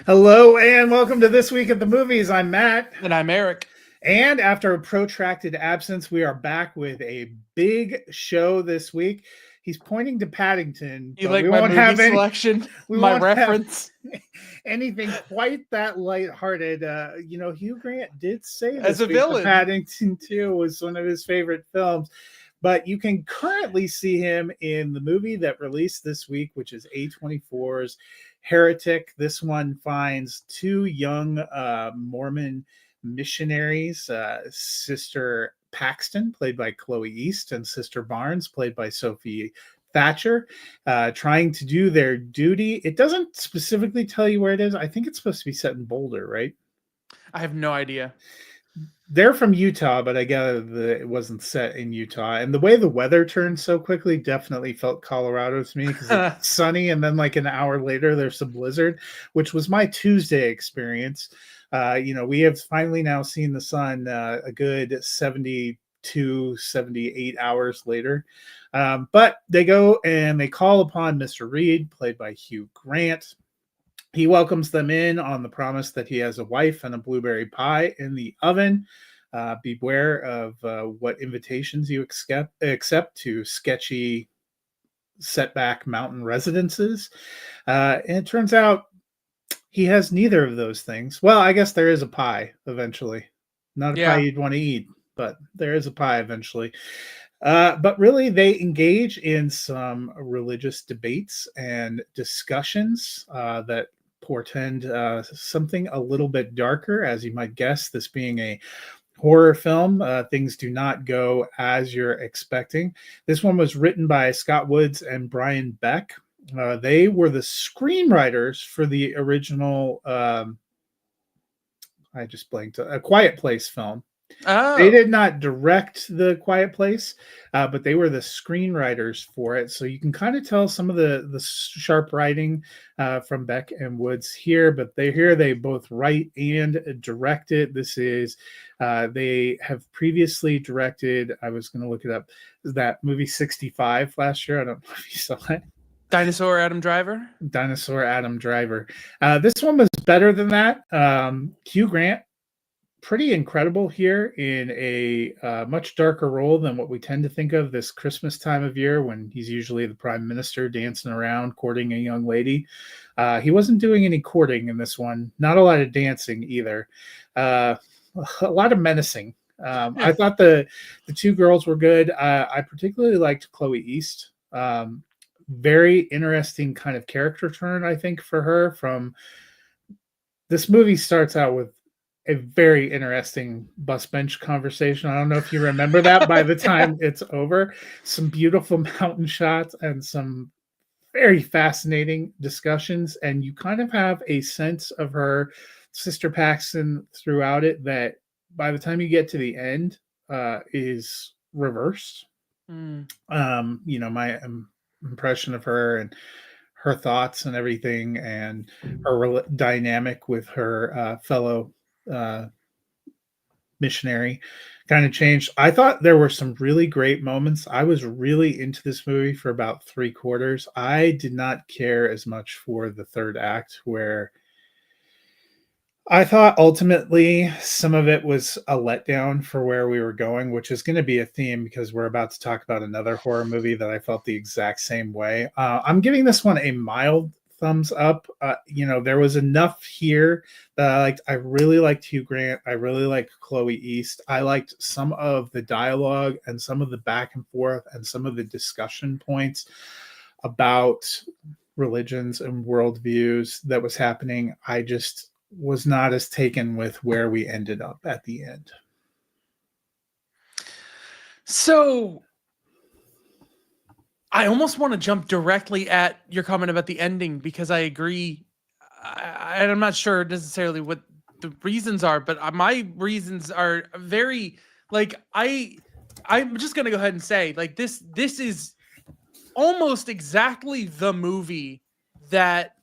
Hello and welcome to This Week at the Movies. I'm Matt. And I'm Eric. And after a protracted absence, we are back with a big show this week. He's pointing to Paddington, You but like my movie selection? we My won't have reference? anything quite that lighthearted. Hugh Grant did say As this a week that villain. Paddington 2 was one of his favorite films. But you can currently see him in the movie that released this week, which is A24's Heretic. This one finds two young Mormon missionaries, Sister Paxton, played by Chloe East, and Sister Barnes, played by Sophie Thatcher, trying to do their duty. It doesn't specifically tell you where it is. I think it's supposed to be set in Boulder, right? I have no idea. They're from Utah, but I gather that it wasn't set in Utah. And the way the weather turned so quickly definitely felt Colorado to me because it's sunny, and then like an hour later there's a blizzard, which was my Tuesday experience. We have finally now seen the sun a good 72, 78 hours later. But they go and they call upon Mr. Reed, played by Hugh Grant. He welcomes them in on the promise that he has a wife and a blueberry pie in the oven. Beware of what invitations you accept to sketchy setback mountain residences. And it turns out he has neither of those things. Well, I guess there is a pie eventually. Not a pie Yeah. you'd want to eat, but there is a pie eventually. But really, they engage in some religious debates and discussions that portend something a little bit darker, as you might guess, this being a horror film. Things do not go as you're expecting. This one was written by Scott Woods and Brian Beck. They were the screenwriters for the original, I just blanked, A Quiet Place film. They Oh. did not direct The Quiet Place, but they were the screenwriters for it. So you can kind of tell some of the sharp writing from Beck and Woods here, but they both write and direct it. This is they have previously directed. I was going to look it up. That movie 65 last year. I don't know if you saw it. Dinosaur Adam Driver? Dinosaur Adam Driver. This one was better than that. Hugh Grant, pretty incredible here in a much darker role than what we tend to think of this Christmas time of year, when he's usually the prime minister dancing around courting a young lady. He wasn't doing any courting in this one. Not a lot of dancing either. A lot of menacing. I thought the two girls were good. I particularly liked Chloe East. Very interesting kind of character turn, I think, for her. From this movie starts out with a very interesting bus bench conversation. I don't know if you remember that by the time it's over. Some beautiful mountain shots and some very fascinating discussions. And you kind of have a sense of her, Sister Paxton, throughout it, that by the time you get to the end is reversed. My impression of her and her thoughts and everything, and her dynamic with her fellow missionary kind of changed. I thought there were some really great moments. I was really into this movie for about 3/4. I did not care as much for the third act, where I thought ultimately some of it was a letdown for where we were going, which is going to be a theme because we're about to talk about another horror movie that I felt the exact same way. I'm giving this one a mild thumbs up. There was enough here that I liked. I really liked Hugh Grant. I really liked Chloe East. I liked some of the dialogue and some of the back and forth and some of the discussion points about religions and worldviews that was happening. I just was not as taken with where we ended up at the end. So I almost want to jump directly at your comment about the ending, because I agree. I'm not sure necessarily what the reasons are, but my reasons are very, like, I'm just going to go ahead and say, like, this is almost exactly the movie that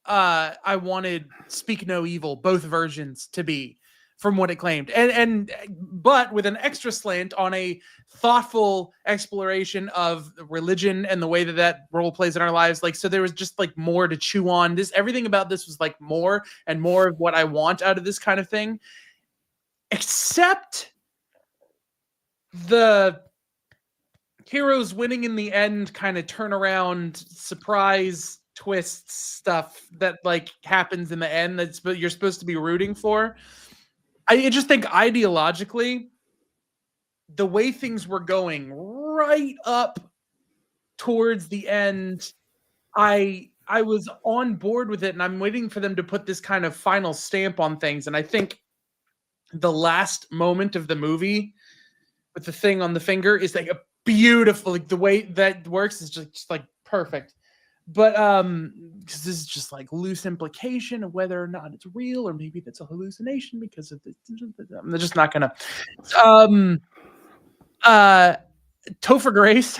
I wanted Speak No Evil, both versions, to be. from what it claimed, and but with an extra slant on a thoughtful exploration of religion and the way that that role plays in our lives. Like, so there was just like more to chew on. This, everything about this was like more and more of what I want out of this kind of thing, except the heroes winning in the end kind of turnaround surprise twist stuff that like happens in the end that's you're supposed to be rooting for. I just think ideologically, the way things were going right up towards the end, I was on board with it, and I'm waiting for them to put this kind of final stamp on things. And I think the last moment of the movie with the thing on the finger is like a beautiful, like the way that works is just like perfect. But because this is just like loose implication of whether or not it's real, or maybe that's a hallucination because of the, I'm just not gonna. Topher Grace,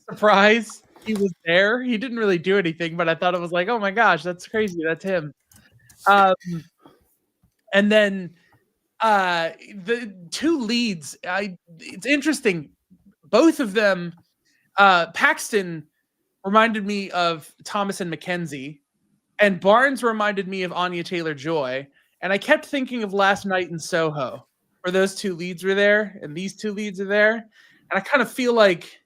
surprise, he was there. He didn't really do anything, but I thought it was like, oh my gosh, that's crazy, that's him. And then the two leads, it's interesting. Both of them, Paxton reminded me of Thomas and Mackenzie, and Barnes reminded me of Anya Taylor-Joy. And I kept thinking of Last Night in Soho, where those two leads were there, and these two leads are there. And I kind of feel like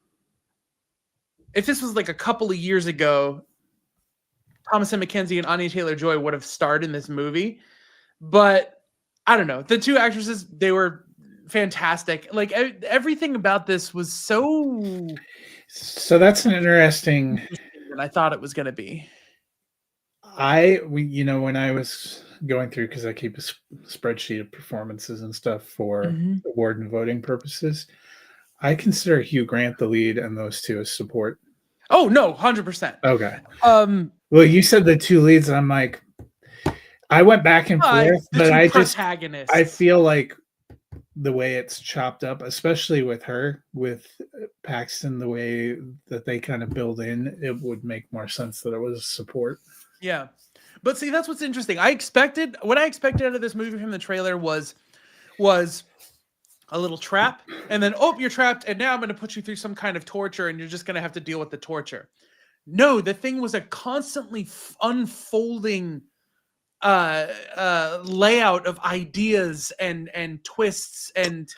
if this was like a couple of years ago, Thomas and Mackenzie and Anya Taylor-Joy would have starred in this movie. But I don't know. The two actresses, they were fantastic. Like everything about this was so that's an interesting than I thought it was going to be. When I was going through, because I keep a spreadsheet of performances and stuff for award and voting purposes, I consider Hugh Grant the lead and those two as support. Oh no, 100%. Okay. Well, you said the two leads, and I'm like, I went back and forth, but I feel like the way it's chopped up, especially with her, with Paxton, the way that they kind of build in, it would make more sense that it was support. Yeah. But see, that's what's interesting. What I expected out of this movie from the trailer was a little trap, and then, oh, you're trapped, and now I'm going to put you through some kind of torture, and you're just going to have to deal with the torture. No, the thing was a constantly unfolding layout of ideas and twists, and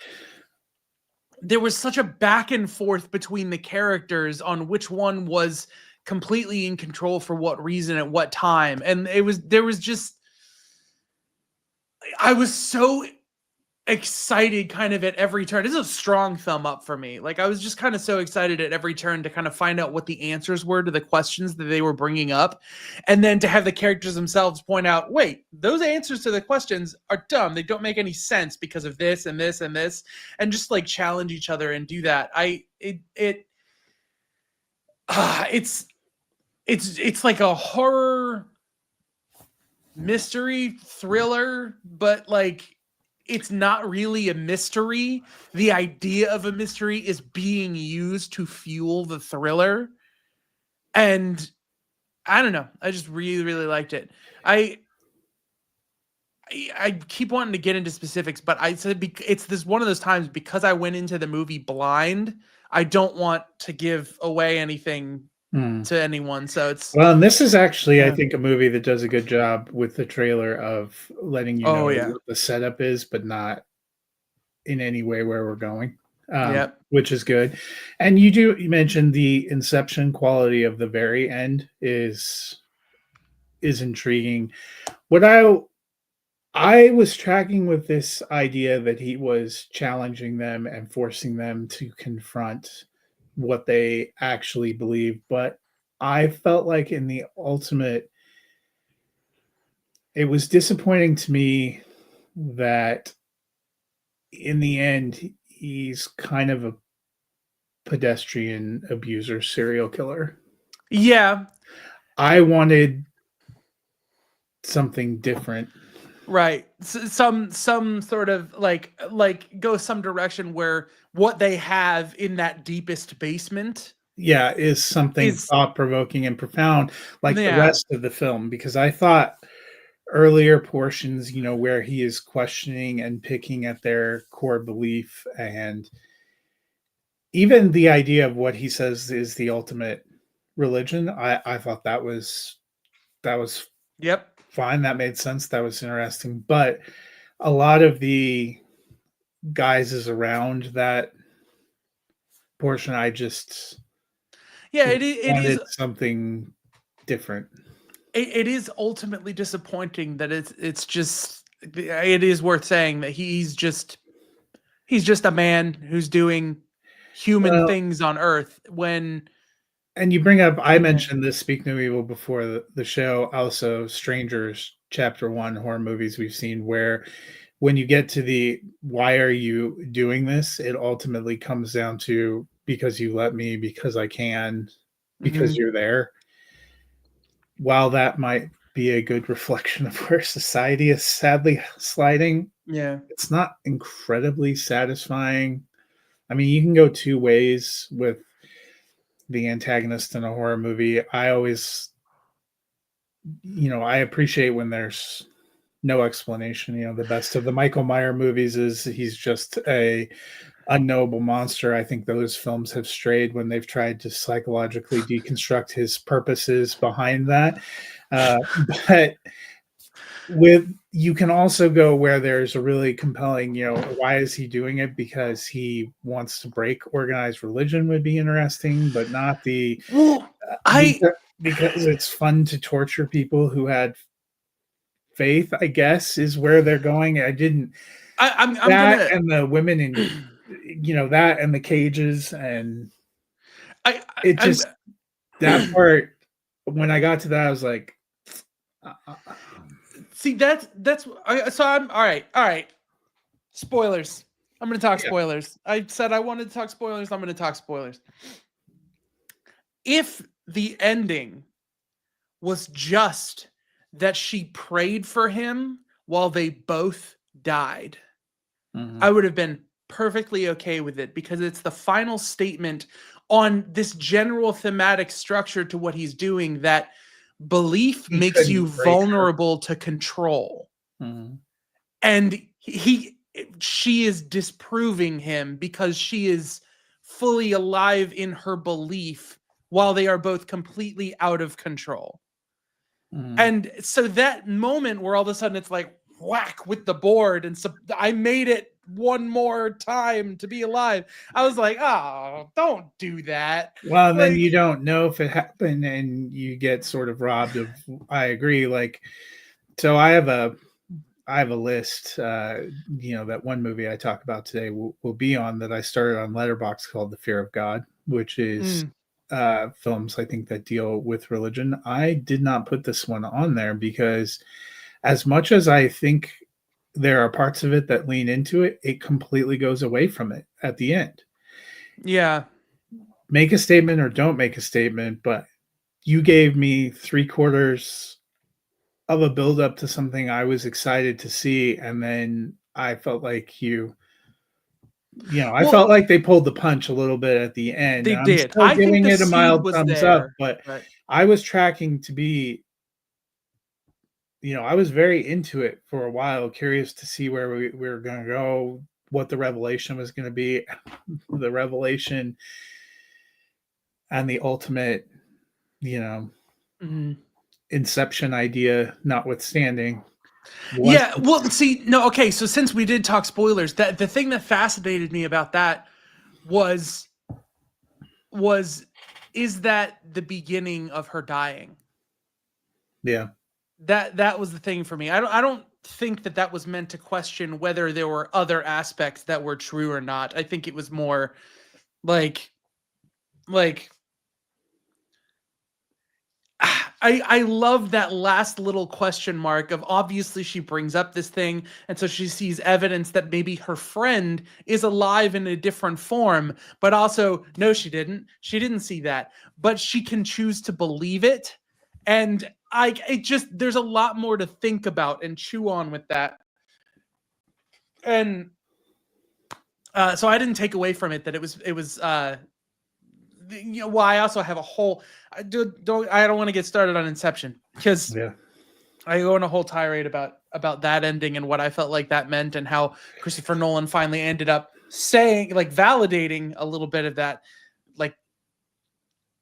there was such a back and forth between the characters on which one was completely in control for what reason at what time. And I was so excited kind of at every turn. This is a strong thumb up for me. Like, I was just kind of so excited at every turn to kind of find out what the answers were to the questions that they were bringing up, and then to have the characters themselves point out, wait, those answers to the questions are dumb, they don't make any sense because of this and this and this, and just like challenge each other and do that. It's like a horror mystery thriller, but like, it's not really a mystery. The idea of a mystery is being used to fuel the thriller. And I don't know. I just really, really liked it. I keep wanting to get into specifics, but I said it's this one of those times, because I went into the movie blind, I don't want to give away anything to anyone. So it's and this is actually, I think, a movie that does a good job with the trailer of letting you know what the setup is, but not in any way where we're going. Which is good. And you mentioned the Inception quality of the very end is intriguing. What I was tracking with this idea that he was challenging them and forcing them to confront what they actually believe, but I felt like in the ultimate, it was disappointing to me that in the end he's kind of a pedestrian abuser serial killer. Yeah, I wanted something different. Right. Some sort of like go some direction where what they have in that deepest basement is something thought-provoking and profound, like the rest of the film, because I thought earlier portions, where he is questioning and picking at their core belief, and even the idea of what he says is the ultimate religion. I thought that was Yep. fine. That made sense. That was interesting. But a lot of the guys is around that portion, I just Yeah, it is wanted something different. it is ultimately disappointing that it's just it is worth saying that he's just a man who's doing human Well, things on Earth when and you bring up, I yeah. mentioned this Speak No Evil before the show, also Strangers Chapter 1 horror movies we've seen, where when you get to the why are you doing this, it ultimately comes down to because you let me, because I can, because Mhm. you're there. While that might be a good reflection of where society is sadly sliding, Yeah. it's not incredibly satisfying. I mean, you can go two ways with the antagonist in a horror movie. I always, I appreciate when there's no explanation. The best of the Michael Meyer movies is he's just a unknowable monster. I think those films have strayed when they've tried to psychologically deconstruct his purposes behind that. But with you can also go where there's a really compelling, why is he doing it? Because he wants to break organized religion would be interesting, but not the Well, I because it's fun to torture people who had faith, I guess, is where they're going. I didn't I'm that gonna and the women in that and the cages, and it I'm just that part when I got to that I was like uh, uh, uh, see so I'm all right. Spoilers. I'm gonna talk yeah. spoilers. I said I wanted to talk spoilers. I'm gonna talk spoilers. If the ending was just that she prayed for him while they both died, I Mhm. would have been perfectly okay with it because it's the final statement on this general thematic structure to what he's doing that belief He makes you couldn't break her. vulnerable to control. Mhm. And she is disproving him because she is fully alive in her belief while they are both completely out of control. Mhm. And so that moment where all of a sudden it's like whack with the board and so I made it one more time to be alive. I was like, oh, don't do that. Well, and then Like, you don't know if it happened, and you get sort of robbed of. I agree. Like, so I have a list. That one movie I talk about today will be on that I started on Letterbox called The Fear of God, which is mm, films I think that deal with religion. I did not put this one on there because, as much as I think there are parts of it that lean into it, it completely goes away from it at the end. yeah. Make a statement or don't make a statement, but you gave me three quarters of a build up to something I was excited to see, and then I felt like I felt Well, like they pulled the punch a little bit at the end. they I'm did. still I think giving the it a seed mild was thumbs up, there, but but I was tracking to be, I was very into it for a while, curious to see where we were going to go, what the revelation was going to be. The revelation and the ultimate, you know, mhm. inception idea notwithstanding, was Yeah, well, see, no, okay, so since we did talk spoilers, that the thing that fascinated me about that was was is that the beginning of her dying? yeah. That was the thing for me. I don't think that was meant to question whether there were other aspects that were true or not. I think it was more like like I love that last little question mark of obviously she brings up this thing and so she sees evidence that maybe her friend is alive in a different form, but also no she didn't. She didn't see that, but she can choose to believe it. And it just there's a lot more to think about and chew on with that. And so I didn't take away from it that it was well I also have a whole I don't want to get started on Inception because Yeah. I go on a whole tirade about that ending and what I felt like that meant, and how Christopher Nolan finally ended up saying, like, validating a little bit of that, like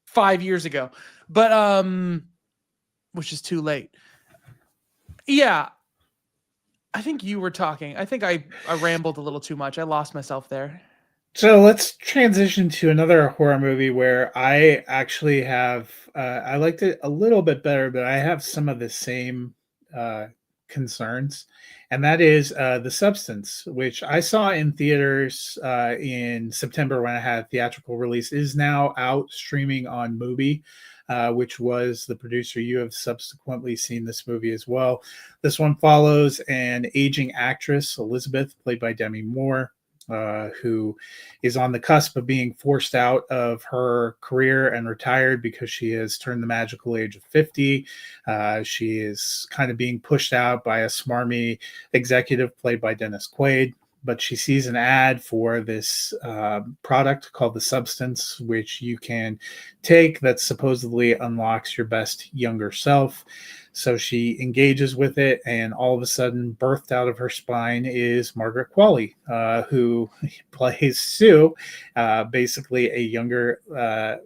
5 years ago. But which is too late. Yeah, I think you were talking. I think I rambled a little too much. I lost myself there. So let's transition to another horror movie where I actually have I liked it a little bit better, but I have some of the same uh, concerns, and that is The Substance, which I saw in theaters in September when I had a theatrical release. It is now out streaming on Mubi, which was the producer. You have subsequently seen this movie as well. This one follows an aging actress, Elizabeth, played by Demi Moore, who is on the cusp of being forced out of her career and retired because she has turned the magical age of 50. She is kind of being pushed out by a smarmy executive played by Dennis Quaid. But she sees an ad for this product called The Substance, which you can take that supposedly unlocks your best younger self. So she engages with it, and all of a sudden, birthed out of her spine is Margaret Qualley, who plays Sue, basically a younger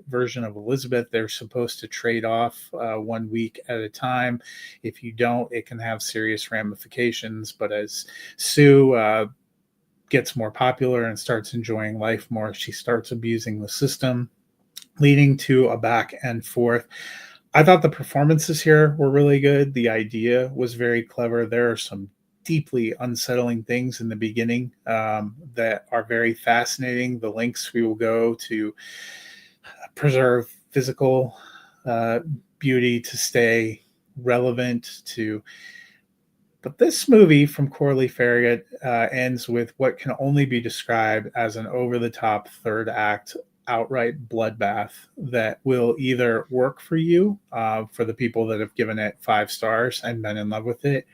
version of Elizabeth. They're supposed to trade off 1 week at a time. If you don't, it can have serious ramifications. But as Sue gets more popular and starts enjoying life more, she starts abusing the system, leading to a back and forth. I thought the performances here were really good. The idea was very clever. There are some deeply unsettling things in the beginning that are very fascinating. The lengths we will go to preserve physical beauty, to stay relevant, to but this movie from Corley Farragut ends with what can only be described as an over-the-top third act outright bloodbath that will either work for you, for the people that have given it 5 stars and been in love with it,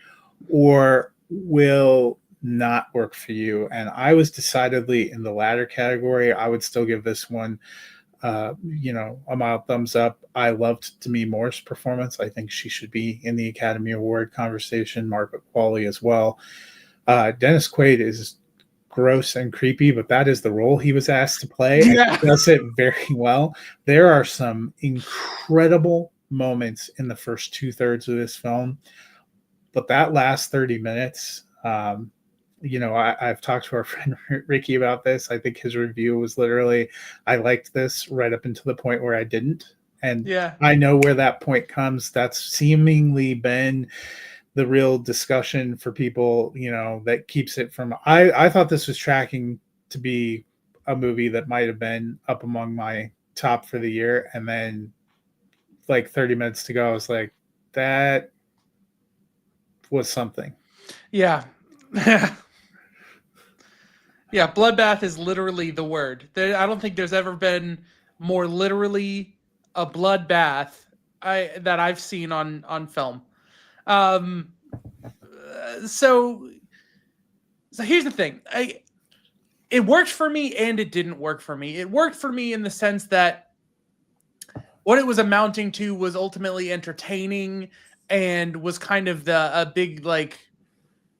or will not work for you. And I was decidedly in the latter category. I would still give this one a mild thumbs up. I loved Demi Moore's performance. I think she should be in the Academy Award conversation. Margaret Qualley as well. Dennis Quaid is gross and creepy, but that is the role he was asked to play, and he does it very well. There are some incredible moments in the first 2/3 of this film, but that last 30 minutes, I've talked to our friend Ricky about this. I think his review was literally, I liked this right up until the point where I didn't. And Yeah. I know where that point comes. That's seemingly been the real discussion for people, that keeps it from. I thought this was tracking to be a movie that might have been up among my top for the year. And then like 30 minutes to go, I was like, that was something. Yeah. Yeah, bloodbath is literally the word. I don't think there's ever been more literally a bloodbath that I've seen on film. So here's the thing. It worked for me and it didn't work for me. It worked for me in the sense that what it was amounting to was ultimately entertaining and was kind of a big, like,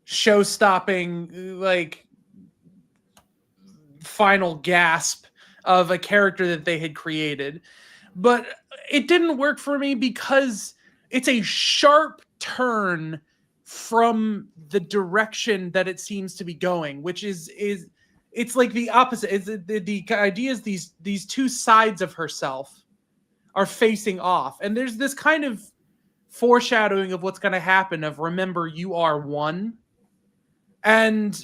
show-stopping, like, final gasp of a character that they had created. But it didn't work for me because it's a sharp turn from the direction that it seems to be going, which is it's like the opposite. Is the idea is these two sides of herself are facing off, and there's this kind of foreshadowing of what's going to happen, of remember, you are one. And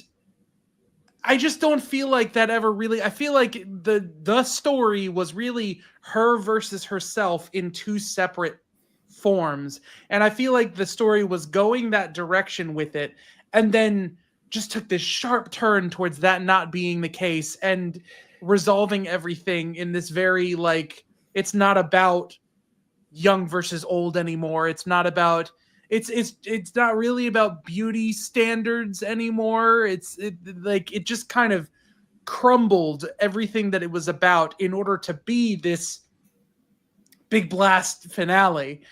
I just don't feel like that ever really. I feel like the story was really her versus herself in two separate forms, and I feel like the story was going that direction with it, and then just took this sharp turn towards that not being the case, and resolving everything in this very, like, it's not about young versus old anymore. It's not about it's not really about beauty standards anymore. It just kind of crumbled everything that it was about in order to be this big blast finale.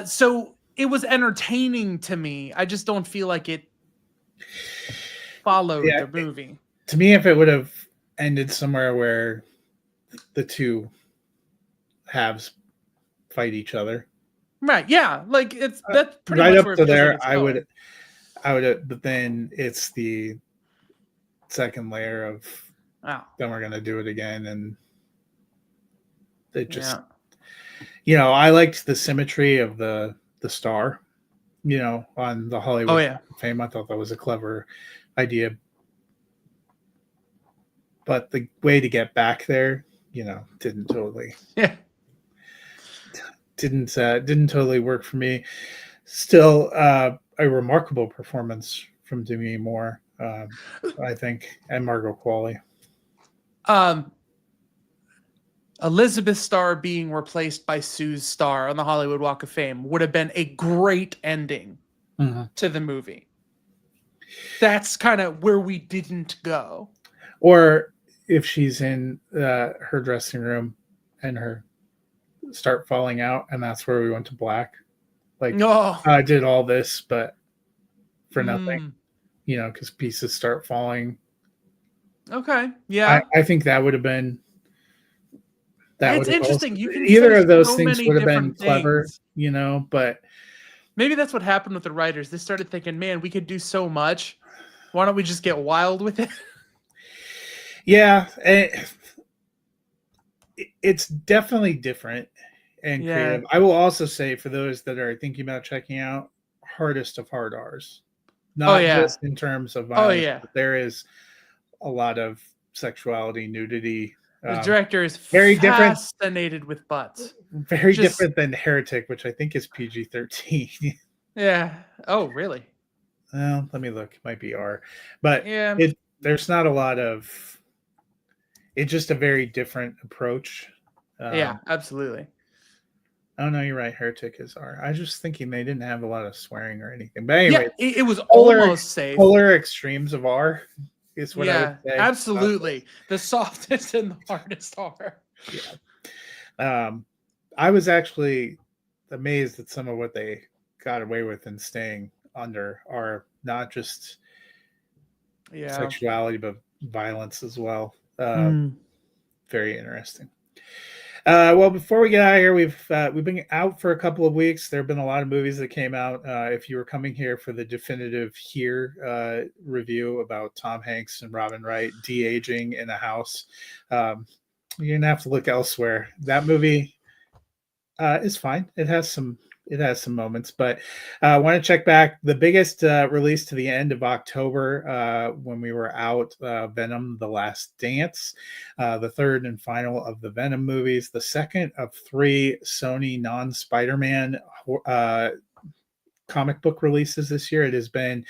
So it was entertaining to me. I just don't feel like it followed Yeah, the movie. to me, if it would have ended somewhere where the two halves fight each other, Right? Yeah, like that's pretty right much up where it to feels like there, it's going. I would have. But then it's the second layer of Oh, then we're gonna do it again, and it just, yeah. I liked the symmetry of the star, on the Oh Hollywood yeah. Walk of Fame. I thought that was a clever idea, but the way to get back there, didn't totally Yeah. didn't totally work for me. Still, a remarkable performance from Demi Moore, I think, and Margot Qualley. Um, Elizabeth Starr being replaced by Sue's Starr on the Hollywood Walk of Fame would have been a great ending Mm-hmm. to the movie. That's kind of where we didn't go. Or if she's in her dressing room and her start falling out, and that's where we went to black. Like, Oh, I did all this, but for nothing, mm, because pieces start falling. okay, yeah. I think that would have been It's also, interesting. You can either say of those so things many would have been different clever, things. but Maybe that's what happened with the writers. They started thinking, man, we could do so much. Why don't we just get wild with it? yeah, it's definitely different and Yeah. creative. I will also say, for those that are thinking about checking out, hardest of hard R's, Oh not yeah. just in terms of Oh violence, yeah. but there is a lot of sexuality, nudity. The director is Very different, fascinated with butts. very Just different than Heretic, which I think is PG-13. yeah. Oh really? Well, let me look. It might be R, but Yeah. there's not a lot of. It's just a very different approach. Yeah. Um, Absolutely. oh no, you're right. Heretic is R. I was just thinking they didn't have a lot of swearing or anything. But Yeah. anyway, It was polar almost safe. polar extremes of R is what I would Yeah. say. Absolutely. The softest and the hardest are. Yeah. I was actually amazed at some of what they got away with in staying under are not just Yeah. sexuality, but violence as well. Mm. Very interesting. Well, before we get out of here, we've been out for a couple of weeks. There have been a lot of movies that came out. If you were coming here for the definitive Here review about Tom Hanks and Robin Wright de-aging in a house, you're gonna have to look elsewhere. That movie is fine. It has some moments, but I want to check back. The biggest release to the end of October when we were out, Venom: The Last Dance, the third and final of the Venom movies, the second of 3 Sony non-Spider-Man comic book releases this year. It has been,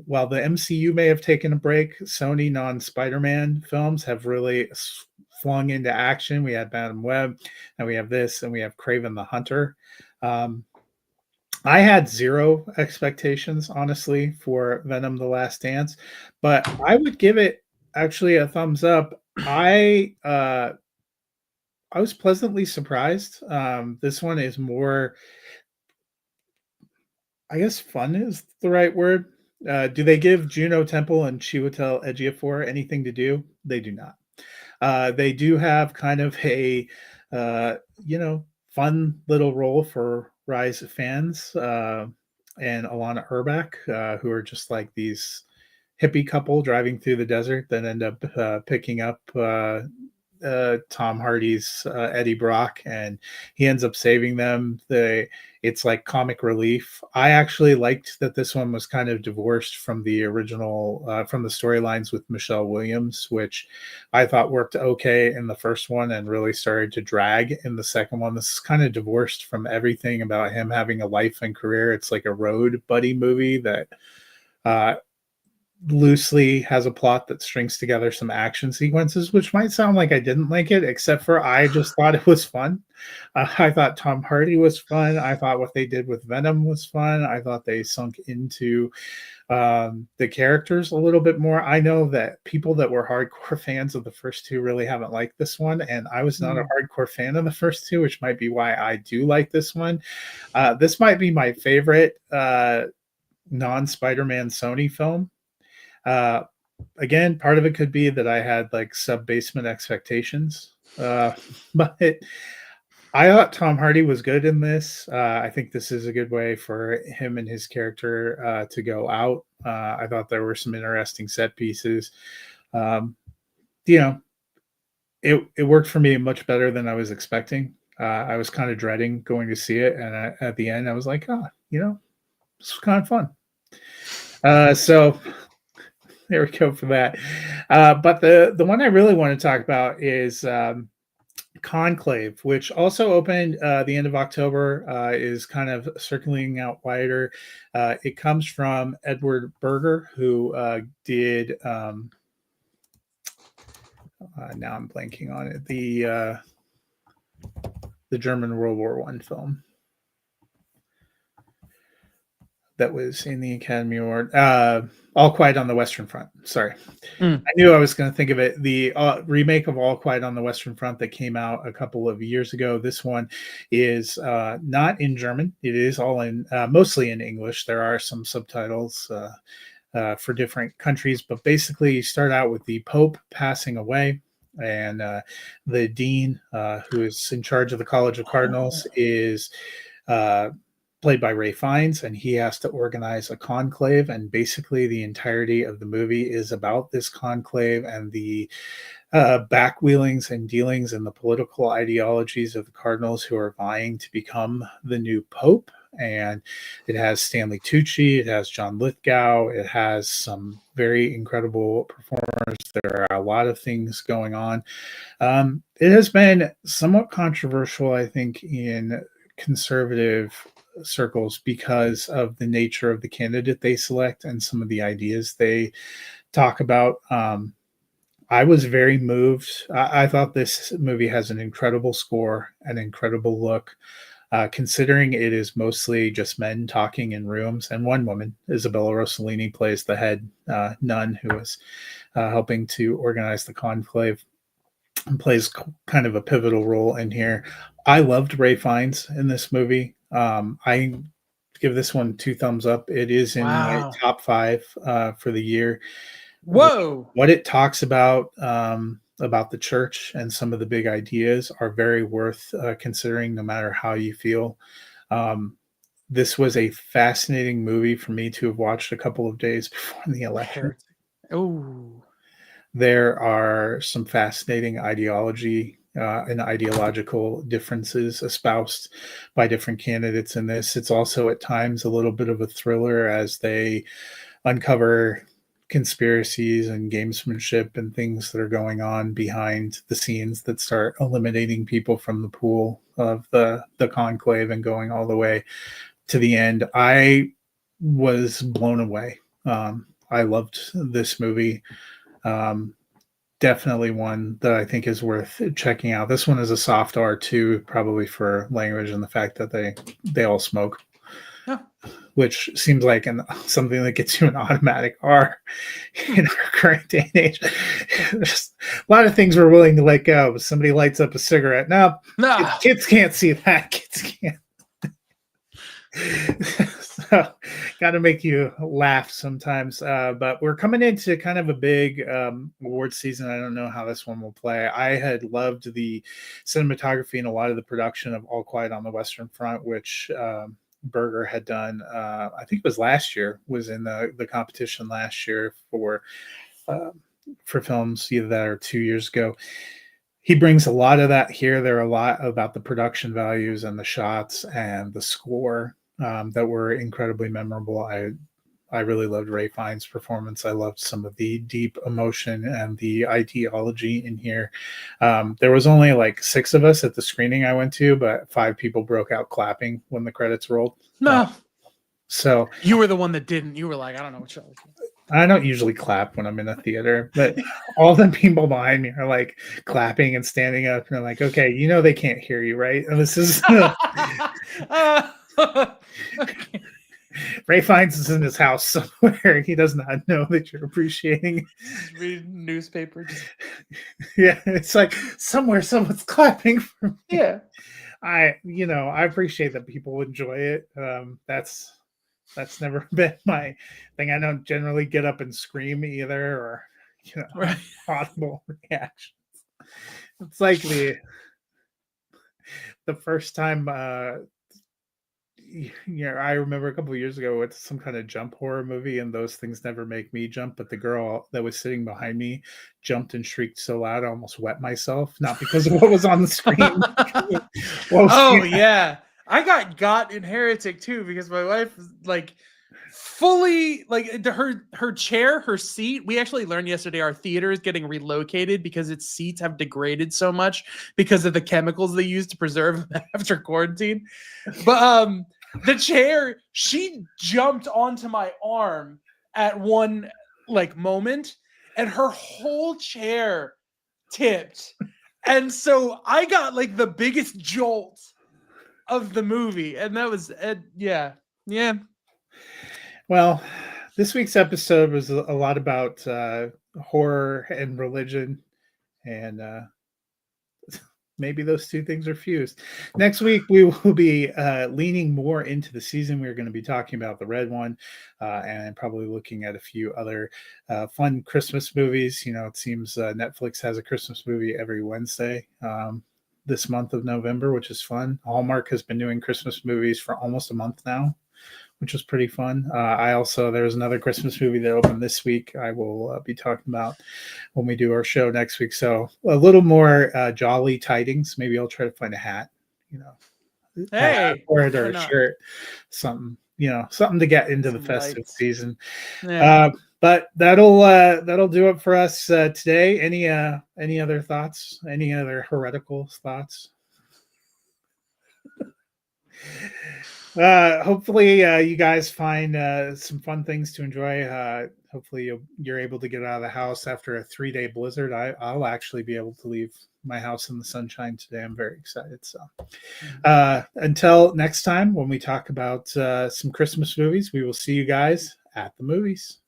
while the MCU may have taken a break, Sony non-Spider-Man films have really flung into action. We had Madam Web, and we have this, and we have Craven the Hunter. I had zero expectations, honestly, for Venom: The Last Dance, but I would give it actually a thumbs up. I was pleasantly surprised. This one is more, I guess, fun is the right word. Do they give Juno Temple and Chiwetel Ejiofor anything to do? They do not. They do have kind of a, uh, fun little role for Rise fans, and Alana Urbach, who are just like these hippie couple driving through the desert that end up picking up Tom Hardy's Eddie Brock, and he ends up saving them. It's like comic relief. I actually liked that this one was kind of divorced from the original, from the storylines with Michelle Williams, which I thought worked okay in the first one and really started to drag in the second one. This is kind of divorced from everything about him having a life and career. It's like a road buddy movie that uh, loosely has a plot that strings together some action sequences, which might sound like I didn't like it, except for I just thought it was fun. I thought Tom Hardy was fun. I thought what they did with Venom was fun. I thought they sunk into the characters a little bit more. I know that people that were hardcore fans of the first two really haven't liked this one, and I was not a hardcore fan of the first two, which might be why I do like this one. This might be my favorite non-Spider-Man Sony film. Again, part of it could be that I had like sub-basement expectations, but I thought Tom Hardy was good in this. I think this is a good way for him and his character to go out. I thought there were some interesting set pieces. You know, it worked for me much better than I was expecting. I was kind of dreading going to see it, and at the end, I was like, oh, you know, this was kind of fun. So there we go for that. But the one I really want to talk about is Conclave, which also opened the end of October, is kind of circling out wider. It comes from Edward Berger, who did now I'm blanking on it, the German World War I film that was in the Academy Award. All Quiet on the Western Front. Sorry. I knew I was going to think of it. The remake of All Quiet on the Western Front that came out a couple of years ago. This one is not in German. It is all in mostly in English. There are some subtitles for different countries, but basically you start out with the Pope passing away, and the dean, who is in charge of the College of Cardinals, is played by Ray Fiennes, and he has to organize a conclave. And basically, the entirety of the movie is about this conclave and the backwheelings and dealings and the political ideologies of the cardinals who are vying to become the new pope. And it has Stanley Tucci, it has John Lithgow, it has some very incredible performers. There are a lot of things going on. It has been somewhat controversial, I think, in conservative circles because of the nature of the candidate they select and some of the ideas they talk about. I was very moved. I thought this movie has an incredible score, an incredible look, considering it is mostly just men talking in rooms, and one woman, Isabella Rossellini, plays the head nun who is helping to organize the conclave and plays kind of a pivotal role in here. I loved Ray Fiennes in this movie. I give this one 2 thumbs up. It is in my top 5 for the year. Whoa! What it talks about the church and some of the big ideas are very worth considering, no matter how you feel. This was a fascinating movie for me to have watched a couple of days before the election. Oh, there are some fascinating ideology and ideological differences espoused by different candidates in this. It's also at times a little bit of a thriller as they uncover conspiracies and gamesmanship and things that are going on behind the scenes that start eliminating people from the pool of the conclave and going all the way to the end. I was blown away. I loved this movie. Definitely one that I think is worth checking out. This one is a soft R2, probably for language and the fact that they all smoke. Yeah. Which seems like something that gets you an automatic R in our current day and age. There's a lot of things we're willing to let go. But somebody lights up a cigarette. No. Kids can't see that. Kids can't. So, got to make you laugh sometimes. But we're coming into kind of a big award season. I don't know how this one will play. I had loved the cinematography and a lot of the production of All Quiet on the Western Front, which Berger had done. I think it was last year. Was in the competition last year for films, either that or 2 years ago. He brings a lot of that here. There are a lot about the production values and the shots and the score that were incredibly memorable. I really loved Ray Fiennes' performance. I loved some of the deep emotion and the ideology in here. There was only like 6 of us at the screening I went to, but 5 people broke out clapping when the credits rolled. No. So you were the one that didn't. You were like, I don't know what you're like. I don't usually clap when I'm in a theater, but all the people behind me are like clapping and standing up, and I'm like, okay, they can't hear you, right? And this is Uh, okay. Ray finds us in his house somewhere. He does not know that you're appreciating. Just read newspaper. Just Yeah, it's like somewhere someone's clapping for me. yeah. I appreciate that people enjoy it. That's never been my thing. I don't generally get up and scream either, or Right. have audible reactions. It's like the first time I remember a couple of years ago with some kind of jump horror movie, and those things never make me jump. But the girl that was sitting behind me jumped and shrieked so loud I almost wet myself, not because of what was on the screen. Well, Oh yeah. I got in Heretic too because my wife was like fully like her chair, her seat. We actually learned yesterday our theater is getting relocated because its seats have degraded so much because of the chemicals they use to preserve them after quarantine. But the chair, she jumped onto my arm at one like moment and her whole chair tipped. And so I got like the biggest jolt of the movie, and that was yeah. Well, this week's episode was a lot about horror and religion, and maybe those two things are fused. Next week, we will be leaning more into the season. We're going to be talking about the Red One, and probably looking at a few other fun Christmas movies. It seems Netflix has a Christmas movie every Wednesday this month of November, which is fun. Hallmark has been doing Christmas movies for almost a month now, which was pretty fun. There's another Christmas movie that opened this week. I will be talking about when we do our show next week. So a little more jolly tidings. Maybe I'll try to find a hat, a hat Hey, for it, or why a not? shirt, something, something to get into the Some festive lights. season. Yeah. But that'll do it for us today. Any other thoughts? Any other heretical thoughts? Hopefully you guys find some fun things to enjoy. Hopefully you're able to get out of the house after a 3-day blizzard. I'll actually be able to leave my house in the sunshine today. I'm very excited. So until next time, when we talk about some Christmas movies, we will see you guys at the movies.